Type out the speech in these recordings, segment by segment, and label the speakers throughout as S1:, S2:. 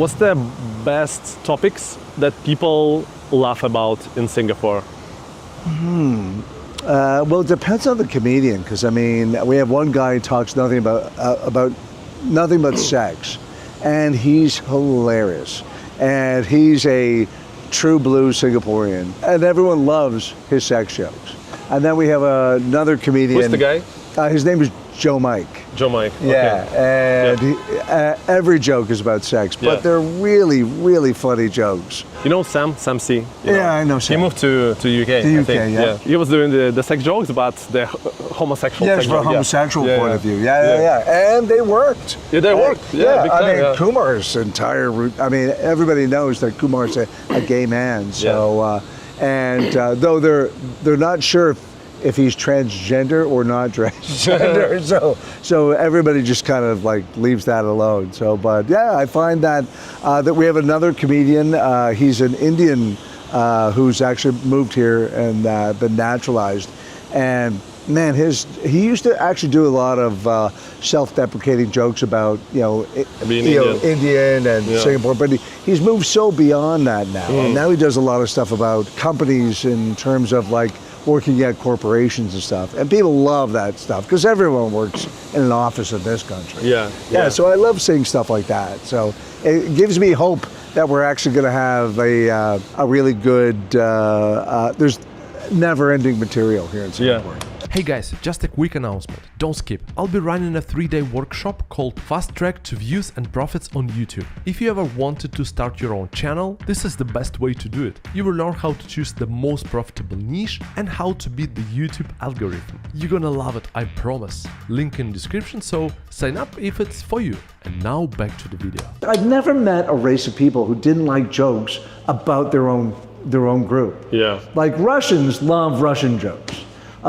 S1: What's the best topics that people laugh about in Singapore?
S2: Well, it depends on the comedian, because I mean, we have one guy who talks nothing about nothing but sex, and he's hilarious, and he's a true blue Singaporean, and everyone loves his sex jokes. And then we have another comedian.
S1: Who's the guy?
S2: His name is Joe Mike.
S1: Joe Mike.
S2: Yeah,
S1: Okay.
S2: and every joke is about sex, but they're really, really funny jokes.
S1: You know Sam C? You know?
S2: Yeah, I know Sam.
S1: He moved to UK.
S2: To
S1: I
S2: UK,
S1: think.
S2: yeah.
S1: He was doing the sex jokes, but the homosexual sex
S2: Yes, from a
S1: jokes.
S2: homosexual
S1: Yeah,
S2: point
S1: yeah.
S2: of view. Yeah. And they worked.
S1: Yeah, they worked. Yeah, big
S2: I
S1: time,
S2: mean,
S1: yeah.
S2: Kumar's entire route. I mean, everybody knows that Kumar's a gay man. So, though they're not sure if he's transgender or not transgender, so everybody just kind of like leaves that alone. So, but yeah, I find that we have another comedian. He's an Indian who's actually moved here and been naturalized, and man, he used to actually do a lot of self-deprecating jokes about Indian and Singapore, but he's moved so beyond that now, and now he does a lot of stuff about companies in terms of like working at corporations and stuff, and people love that stuff because everyone works in an office in this country. Yeah. So I love seeing stuff like that. So it gives me hope that we're actually going to have a really good. There's never-ending material here in Singapore.
S3: Hey guys, just a quick announcement, don't skip. I'll be running a 3-day workshop called Fast Track to Views and Profits on YouTube. If you ever wanted to start your own channel, this is the best way to do it. You will learn how to choose the most profitable niche and how to beat the YouTube algorithm. You're gonna love it, I promise. Link in description, so sign up if it's for you. And now back to the video.
S2: I've never met a race of people who didn't like jokes about their own group.
S1: Yeah.
S2: Like Russians love Russian jokes.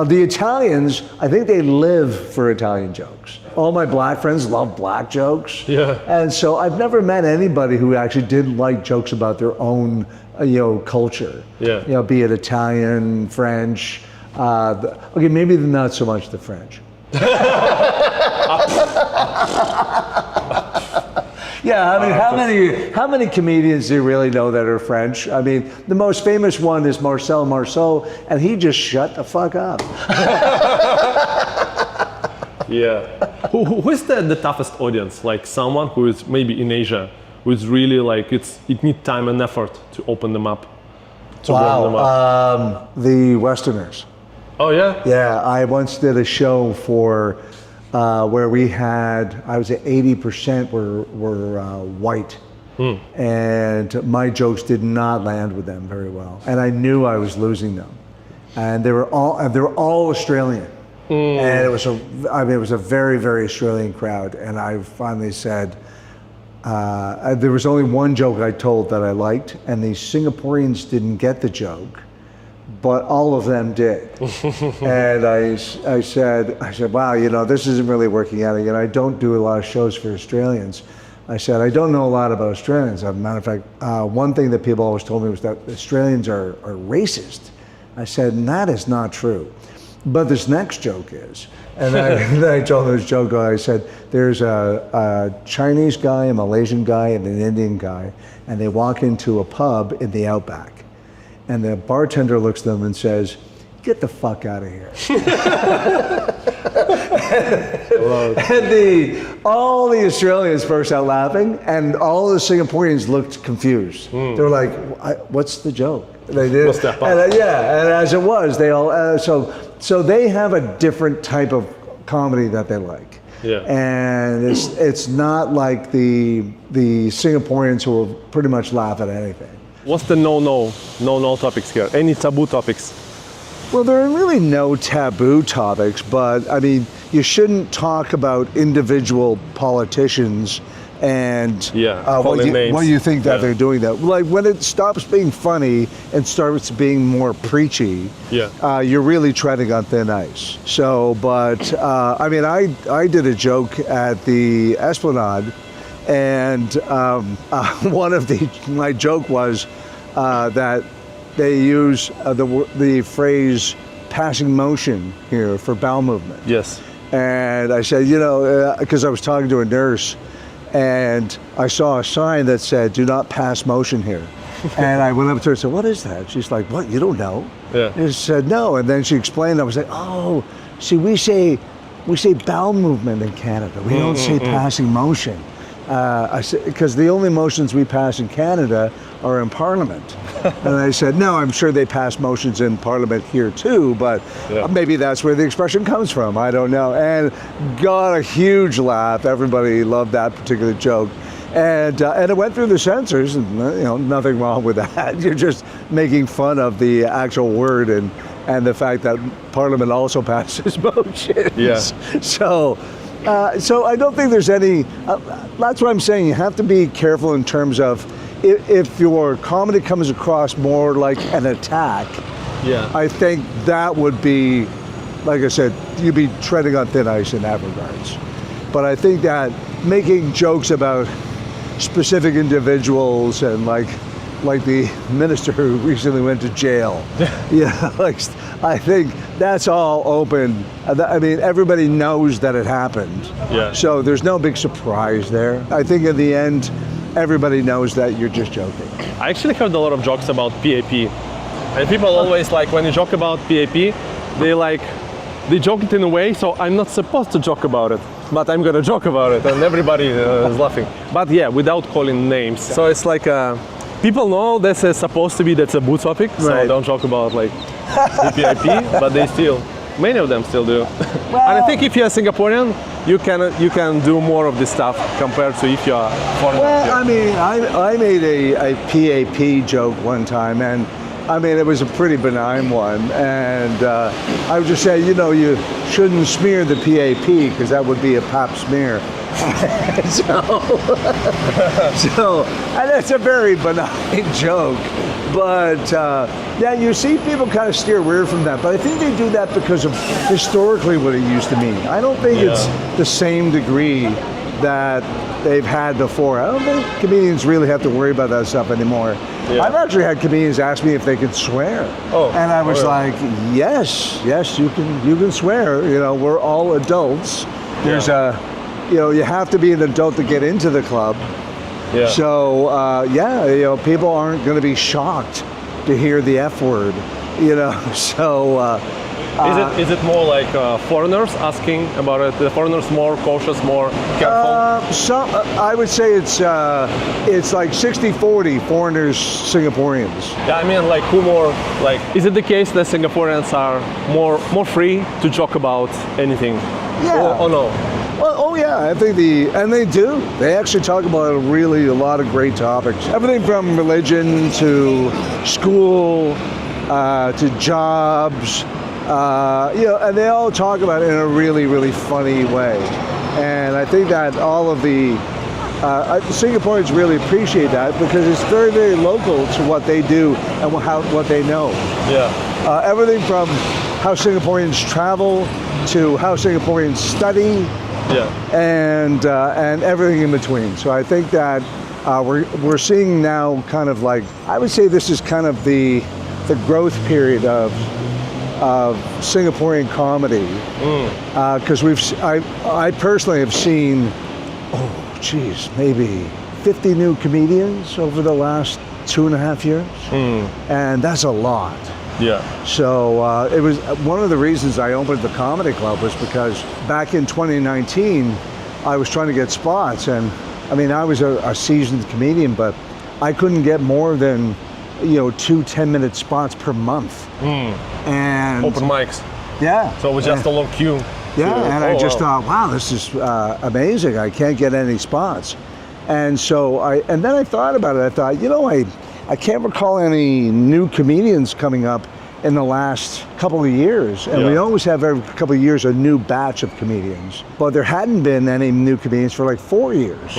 S2: The Italians, I think they live for Italian jokes. All my black friends love black jokes.
S1: Yeah.
S2: And so I've never met anybody who actually didn't like jokes about their own, culture.
S1: Yeah.
S2: Be it Italian, French. Okay, maybe not so much the French. Yeah, I mean, how many comedians do you really know that are French? I mean, the most famous one is Marcel Marceau, and he just shut the fuck up.
S1: Yeah. Who is the toughest audience? Like someone who is maybe in Asia, who is really like it needs time and effort to open them up, to warm them up.
S2: The Westerners.
S1: Oh yeah.
S2: Yeah, I once did a show for where we had, I was at 80% were white, and my jokes did not land with them very well, and I knew I was losing them, and they were all Australian, and it was a very, very Australian crowd, and I finally said, there was only one joke I told that I liked, and the Singaporeans didn't get the joke, but all of them did. And I said, wow, this isn't really working out. I don't do a lot of shows for Australians. I said, I don't know a lot about Australians. As a matter of fact, one thing that people always told me was that Australians are racist. I said, and that is not true. But this next joke is. And then I told them this joke, I said, there's a Chinese guy, a Malaysian guy, and an Indian guy, and they walk into a pub in the Outback. And the bartender looks at them and says, get the fuck out of here. And all the Australians burst out laughing, and all the Singaporeans looked confused. They were like, what's the joke? They did. And as it was, they all, so they have a different type of comedy that they like.
S1: Yeah.
S2: And it's not like the Singaporeans who will pretty much laugh at anything.
S1: What's the no topics here? Any taboo topics?
S2: Well, there are really no taboo topics, but I mean, you shouldn't talk about individual politicians and what you think that they're doing that. Like when it stops being funny and starts being more preachy, you're really treading on thin ice. So, but I mean, I did a joke at the Esplanade, and one of my joke was that they use the phrase passing motion here for bowel movement.
S1: Yes.
S2: And I said, because I was talking to a nurse, and I saw a sign that said, "Do not pass motion here." And I went up to her and said, "What is that?" She's like, "What, you don't know?"
S1: Yeah.
S2: And she said, "No." And then she explained. I was like, "Oh, see, we say bowel movement in Canada. We don't say passing motion." I said, because the only motions we pass in Canada are in Parliament. And I said, no, I'm sure they pass motions in Parliament here too, but maybe that's where the expression comes from. I don't know. And got a huge laugh. Everybody loved that particular joke. And it went through the censors, and nothing wrong with that. You're just making fun of the actual word and the fact that Parliament also passes motions.
S1: Yeah.
S2: So I don't think there's any, that's what I'm saying, you have to be careful in terms of if your comedy comes across more like an attack, I think that would be, like I said, you'd be treading on thin ice in that regards. But I think that making jokes about specific individuals and like the minister who recently went to jail, I think that's all open. I mean, everybody knows that it happened.
S1: Yeah.
S2: So there's no big surprise there. I think in the end, everybody knows that you're just joking.
S1: I actually heard a lot of jokes about PAP. And people always like, when you joke about PAP, they joke it in a way, so I'm not supposed to joke about it, but I'm gonna joke about it, and everybody is laughing. But yeah, without calling names. So it's like, people know this is supposed to be, that's a boot topic, so don't joke about like PAP, but many of them still do. And I think if you're a Singaporean, you can do more of this stuff compared to if you're foreign.
S2: Well, I mean, I made a PAP joke one time, and I mean, it was a pretty benign one, and I would just say, you shouldn't smear the PAP because that would be a pap smear. so, and it's a very benign joke, but yeah, you see people kind of steer away from that, but I think they do that because of historically what it used to mean. I don't think it's the same degree that they've had before. I don't think comedians really have to worry about that stuff anymore. Yeah. I've actually had comedians ask me if they could swear, and I was like, yes, you can swear. We're all adults. There's you have to be an adult to get into the club. Yeah. So people aren't going to be shocked to hear the F word. So.
S1: Is it more like foreigners asking about it? The foreigners more cautious, more careful?
S2: I would say it's like 60-40 foreigners, Singaporeans.
S1: Yeah, I mean, like who more like? Is it the case that Singaporeans are more free to joke about anything?
S2: Yeah.
S1: Or no?
S2: Well, yeah, I think they do. They actually talk about a lot of great topics. Everything from religion to school to jobs. And they all talk about it in a really, really funny way. And I think that all of the Singaporeans really appreciate that because it's very, very local to what they do and what they know. Yeah. Everything from how Singaporeans travel to how Singaporeans study. Yeah. And everything in between. So I think that we're seeing now kind of like, I would say this is kind of the growth period of Singaporean comedy, because I personally have seen, maybe 50 new comedians over the last 2.5 years, and that's a lot. Yeah. So it was one of the reasons I opened the comedy club was because back in 2019, I was trying to get spots, and I mean I was a seasoned comedian, but I couldn't get more than 2 10-minute spots per month. And
S1: open mics.
S2: Yeah.
S1: So it was just a long queue.
S2: Yeah, and I just thought, wow, this is amazing. I can't get any spots. And so then I thought about it. I thought, I can't recall any new comedians coming up in the last couple of years. And we always have every couple of years a new batch of comedians. But there hadn't been any new comedians for like 4 years.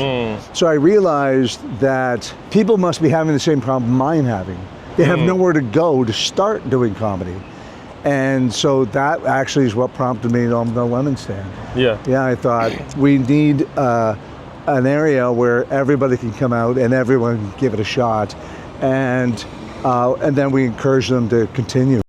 S2: So I realized that people must be having the same problem I'm having. They have nowhere to go to start doing comedy. And so that actually is what prompted me on the Lemon Stand. Yeah, I thought we need an area where everybody can come out and everyone can give it a shot. And then we encourage them to continue.